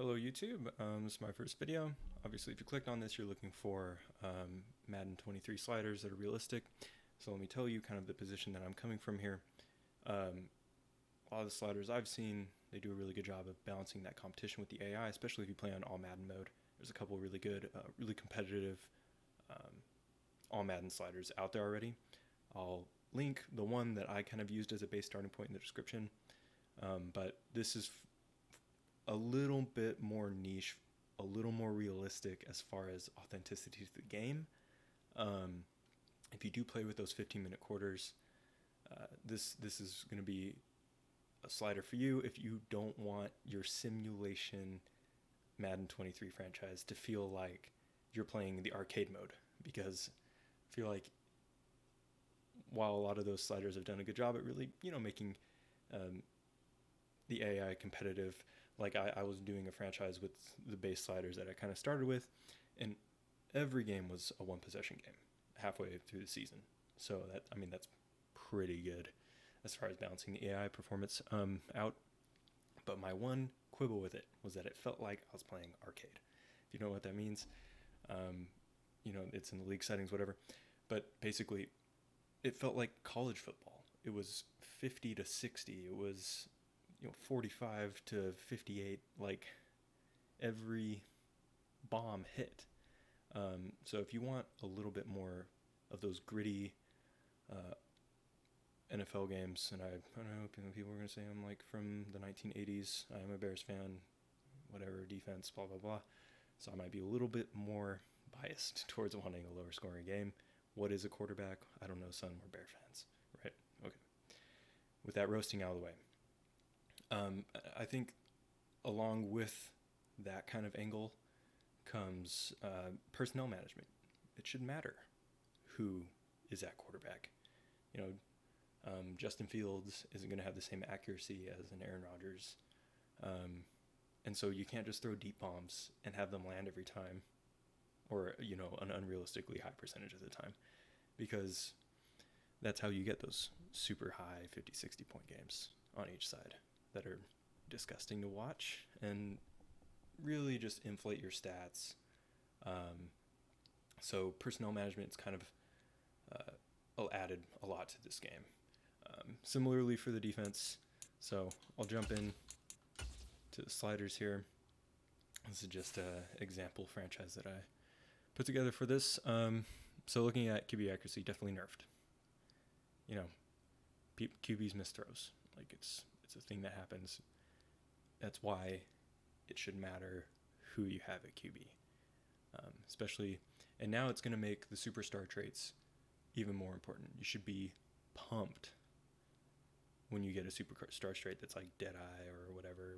Hello YouTube, this is my first video. Obviously if you clicked on this you're looking for Madden 23 sliders that are realistic. So let me tell you kind of the position that I'm coming from here. A lot of the sliders I've seen, they do a really good job of balancing that competition with the AI, especially if you play on All-Madden mode. There's a couple really good, really competitive All-Madden sliders out there already. I'll link the one that I kind of used as a base starting point in the description, but this is a little bit more niche, a little more realistic as far as authenticity to the game. If you do play with those 15-minute quarters, this is going to be a slider for you if you don't want your simulation Madden 23 franchise to feel like you're playing the arcade mode, because I feel like while a lot of those sliders have done a good job at really, making the AI competitive. Like I was doing a franchise with the base sliders that I kind of started with, and every game was a one possession game halfway through the season. So that's pretty good as far as balancing the AI performance out. But my one quibble with it was that it felt like I was playing arcade. If you know what that means, it's in the league settings, whatever. But basically, it felt like college football. It was 50 to 60. It was 45 to 58, like every bomb hit. So if you want a little bit more of those gritty NFL games, and I know people are going to say I'm like from the 1980s, I'm a Bears fan, whatever, defense, blah, blah, blah. So I might be a little bit more biased towards wanting a lower scoring game. What is a quarterback? I don't know, son, we're Bear fans, right? Okay. With that roasting out of the way, I think along with that kind of angle comes personnel management. It should matter who is at quarterback. Justin Fields isn't going to have the same accuracy as an Aaron Rodgers. And so you can't just throw deep bombs and have them land every time, or, an unrealistically high percentage of the time, because that's how you get those super high 50, 60 point games on each side that are disgusting to watch and really just inflate your stats. So personnel management's kind of added a lot to this game. Similarly for the defense, so I'll jump in to the sliders here. This is just an example franchise that I put together for this. So looking at QB accuracy, definitely nerfed. QBs miss throws. Like it's a thing that happens. That's why it should matter who you have at QB, especially. And now it's going to make the superstar traits even more important. You should be pumped when you get a superstar trait that's like Deadeye or whatever,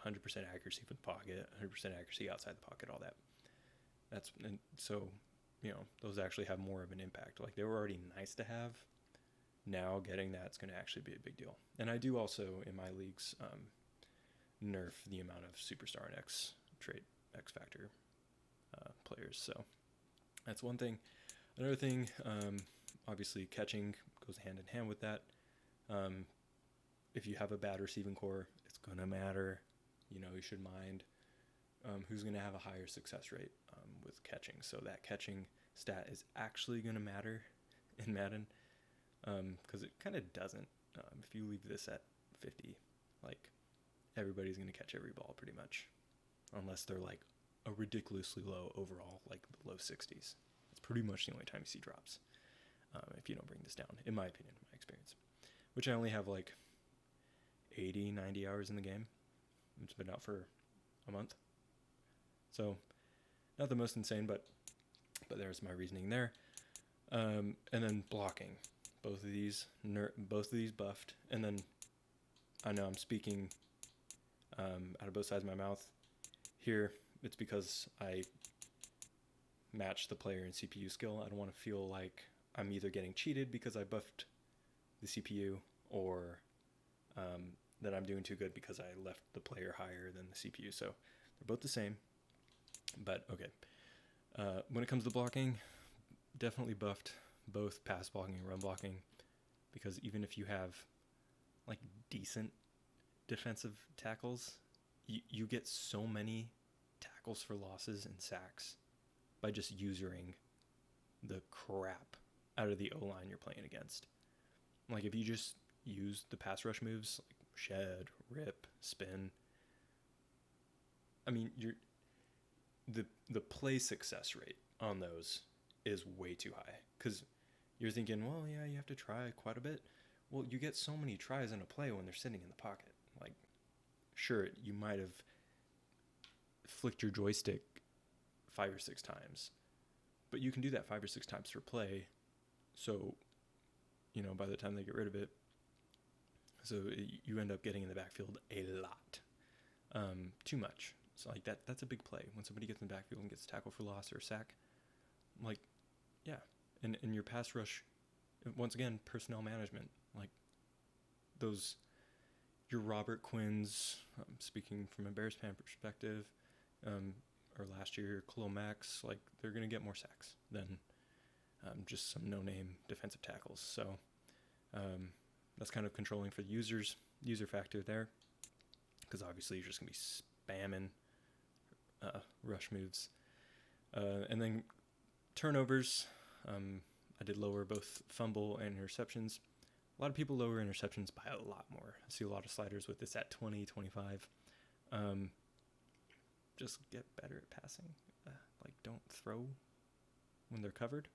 100% accuracy from the pocket, 100% accuracy outside the pocket, all that. And so, those actually have more of an impact. Like they were already nice to have. Now getting that's going to actually be a big deal. And I do also in my leagues nerf the amount of superstar and X factor players. So that's one thing. Another thing, obviously catching goes hand in hand with that. If you have a bad receiving core, it's going to matter. You should mind who's going to have a higher success rate with catching. So that catching stat is actually going to matter in Madden, because it kind of doesn't. If you leave this at 50, like everybody's going to catch every ball pretty much, unless they're like a ridiculously low overall, like the low 60s. It's pretty much the only time you see drops if you don't bring this down, in my opinion, my experience, which I only have like 80, 90 hours in the game. It's been out for a month. So not the most insane, but there's my reasoning there. And then blocking. Both of these buffed. And then I know I'm speaking out of both sides of my mouth here. It's because I match the player in CPU skill. I don't want to feel like I'm either getting cheated because I buffed the CPU, or that I'm doing too good because I left the player higher than the CPU. So they're both the same. But okay. When it comes to blocking, definitely buffed both pass blocking and run blocking, because even if you have like decent defensive tackles, you get so many tackles for losses and sacks by just usering the crap out of the O-line you're playing against. Like, if you just use the pass rush moves, like shed, rip, spin, I mean, the play success rate on those is way too high, because you're thinking, well, yeah, you have to try quite a bit. Well, you get so many tries in a play when they're sitting in the pocket. Like, sure, you might have flicked your joystick 5 or 6 times, but you can do that 5 or 6 times per play. So, by the time they get rid of it, you end up getting in the backfield a lot, too much. So like that's a big play when somebody gets in the backfield and gets a tackle for loss or a sack. Like, yeah, and your pass rush, once again, personnel management. Like your Robert Quinn's, speaking from a Bears fan perspective, or last year Khalil Mack's, like they're gonna get more sacks than just some no-name defensive tackles. So that's kind of controlling for the user factor there, because obviously you're just gonna be spamming rush moves, and then turnovers. I did lower both fumble and interceptions. A lot of people lower interceptions by a lot more. I see a lot of sliders with this at 20, 25. Just get better at passing. Like, don't throw when they're covered.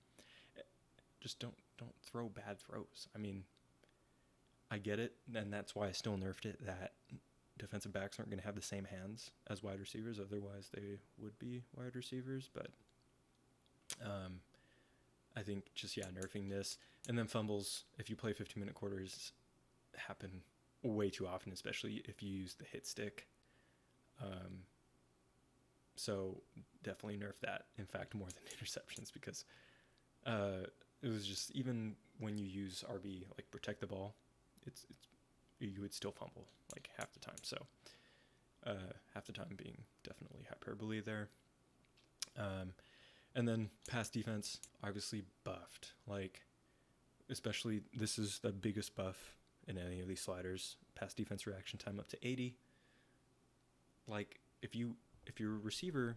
Just don't throw bad throws. I mean, I get it, and that's why I still nerfed it, that defensive backs aren't going to have the same hands as wide receivers. Otherwise, they would be wide receivers. But I think just, nerfing this. And then fumbles, if you play 15-minute quarters, happen way too often, especially if you use the hit stick. So definitely nerf that, in fact, more than interceptions, because it was just, even when you use RB, like protect the ball, it's you would still fumble like half the time. So half the time being definitely hyperbole there. And then pass defense, obviously buffed. Like, especially, this is the biggest buff in any of these sliders. Pass defense reaction time up to 80. Like, if your receiver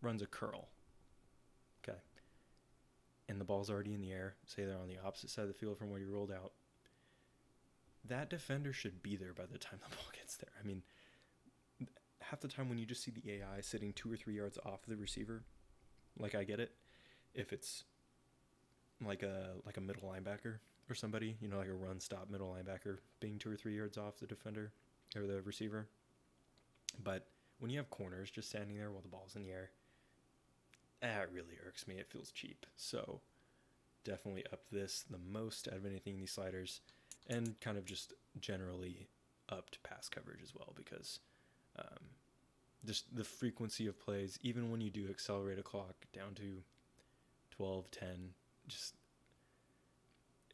runs a curl, okay, and the ball's already in the air, say they're on the opposite side of the field from where you rolled out, that defender should be there by the time the ball gets there. I mean, half the time when you just see the AI sitting 2 or 3 yards off the receiver, like, I get it. If it's like a middle linebacker or somebody, like a run stop middle linebacker being 2 or 3 yards off the defender or the receiver. But when you have corners just standing there while the ball's in the air, that really irks me. It feels cheap. So definitely up this the most out of anything in these sliders, and kind of just generally upped pass coverage as well, because just the frequency of plays, even when you do accelerate a clock down to 12, 10, just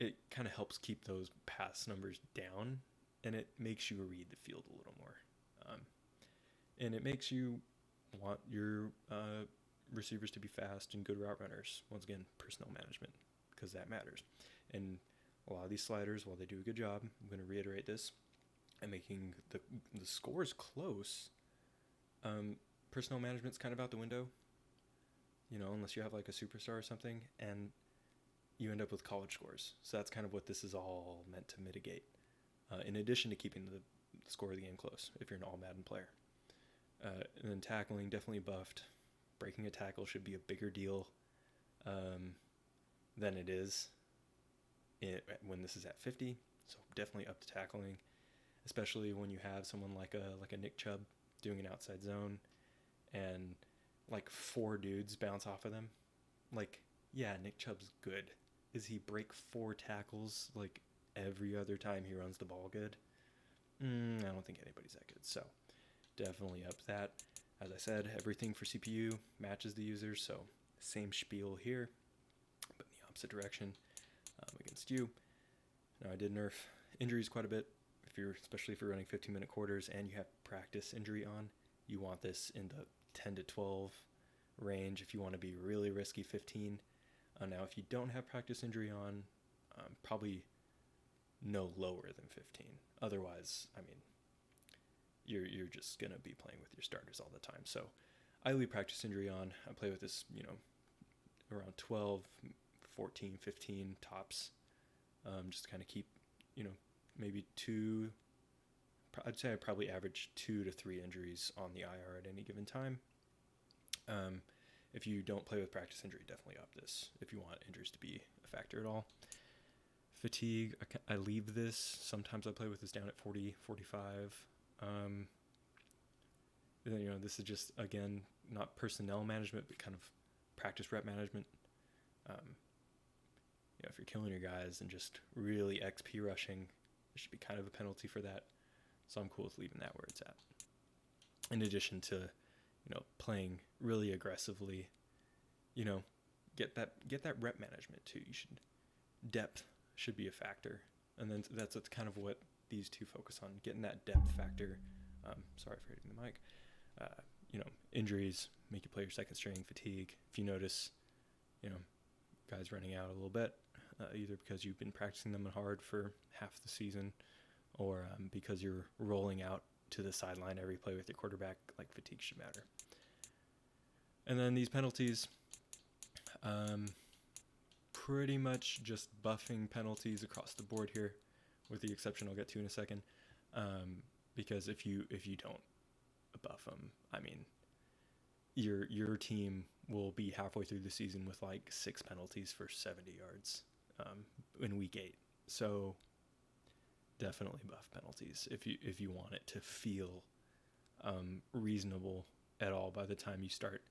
it kind of helps keep those pass numbers down, and it makes you read the field a little more. And it makes you want your receivers to be fast and good route runners. Once again, personnel management, because that matters. And a lot of these sliders, while they do a good job, I'm going to reiterate this, and making the scores close, personnel management's kind of out the window, unless you have like a superstar or something, and you end up with college scores. So that's kind of what this is all meant to mitigate, in addition to keeping the score of the game close if you're an All-Madden player. And then tackling, definitely buffed. Breaking a tackle should be a bigger deal than it is when this is at 50. So definitely up to tackling, especially when you have someone like a Nick Chubb doing an outside zone, and like 4 dudes bounce off of them. Like, yeah, Nick Chubb's good. Is he break 4 tackles like every other time he runs the ball good? I don't think anybody's that good. So definitely up that. As I said, everything for CPU matches the user, so same spiel here, but in the opposite direction against you. Now, I did nerf injuries quite a bit. Especially if you're running 15-minute quarters and you have practice injury on, you want this in the 10 to 12 range. If you want to be really risky, 15. Now, if you don't have practice injury on, probably no lower than 15. Otherwise, I mean, you're just gonna be playing with your starters all the time. So I leave practice injury on. I play with this, around 12, 14, 15 tops, just to kind of keep, maybe two. I'd say I probably average 2 to 3 injuries on the IR at any given time. If you don't play with practice injury, definitely up this if you want injuries to be a factor at all. Fatigue, I leave this. Sometimes I play with this down at 40, 45. This is just, again, not personnel management, but kind of practice rep management. If you're killing your guys and just really XP rushing, there should be kind of a penalty for that. So I'm cool with leaving that where it's at. In addition to, playing really aggressively, get that rep management too. Depth should be a factor. And then that's kind of what these two focus on, getting that depth factor. Sorry for hitting the mic. Injuries make you play your second string, fatigue. If you notice, guys running out a little bit, either because you've been practicing them hard for half the season or because you're rolling out to the sideline every play with your quarterback, like fatigue should matter. And then these penalties, pretty much just buffing penalties across the board here, with the exception I'll get to in a second. Because if you don't buff them, I mean, your team will be halfway through the season with like 6 penalties for 70 yards in week 8. So definitely buff penalties if you want it to feel reasonable at all. By the time you start,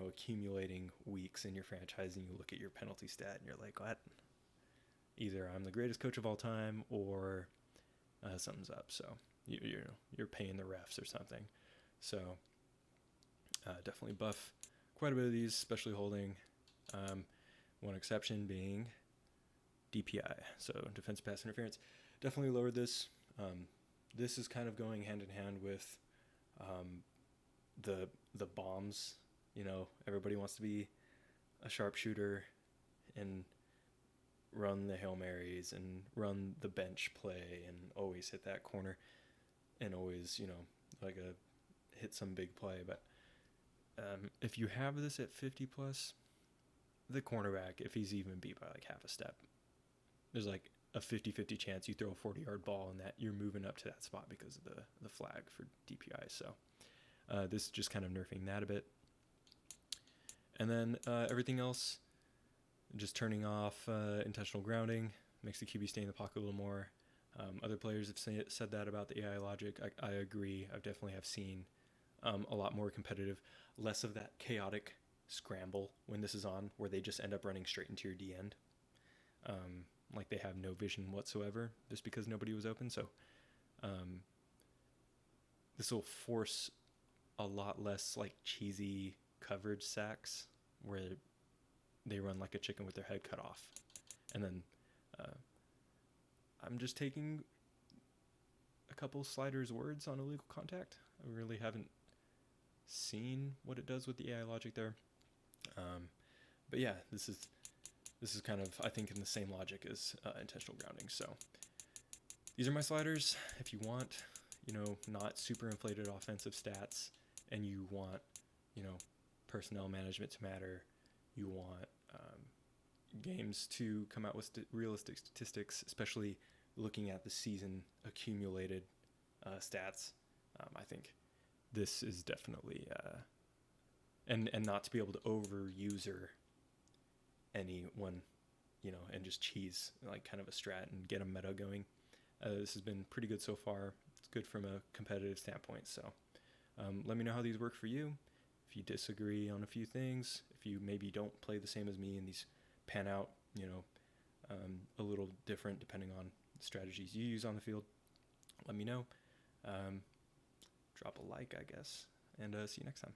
accumulating weeks in your franchise and you look at your penalty stat and you're like, what? Either I'm the greatest coach of all time or something's up. So you're paying the refs or something. So definitely buff quite a bit of these, especially holding. One exception being DPI, so defensive pass interference. Definitely lowered this. This is kind of going hand in hand with the bombs. Everybody wants to be a sharpshooter and run the Hail Marys and run the bench play and always hit that corner and always, hit some big play. But if you have this at 50 plus, the cornerback, if he's even beat by like half a step, there's like a 50-50 chance you throw a 40-yard ball and that you're moving up to that spot because of the flag for DPI. So this is just kind of nerfing that a bit. And then everything else, just turning off intentional grounding, makes the QB stay in the pocket a little more. Other players have said that about the AI logic. I agree. I definitely have seen a lot more competitive, less of that chaotic scramble when this is on, where they just end up running straight into your D end. Like they have no vision whatsoever just because nobody was open. So this will force a lot less like cheesy coverage sacks where they run like a chicken with their head cut off. And then I'm just taking a couple sliders words on illegal contact. I really haven't seen what it does with the AI logic there. But yeah, this is kind of, I think, in the same logic as intentional grounding. So these are my sliders. If you want, not super inflated offensive stats and you want, personnel management to matter, you want games to come out with realistic statistics, especially looking at the season accumulated stats, I think this is definitely, and not to be able to over-user anyone, and just cheese like kind of a strat and get a meta going. This has been pretty good so far. It's good from a competitive standpoint. So let me know how these work for you. If you disagree on a few things, if you maybe don't play the same as me and these pan out, a little different depending on the strategies you use on the field, let me know. Drop a like, I guess, and see you next time.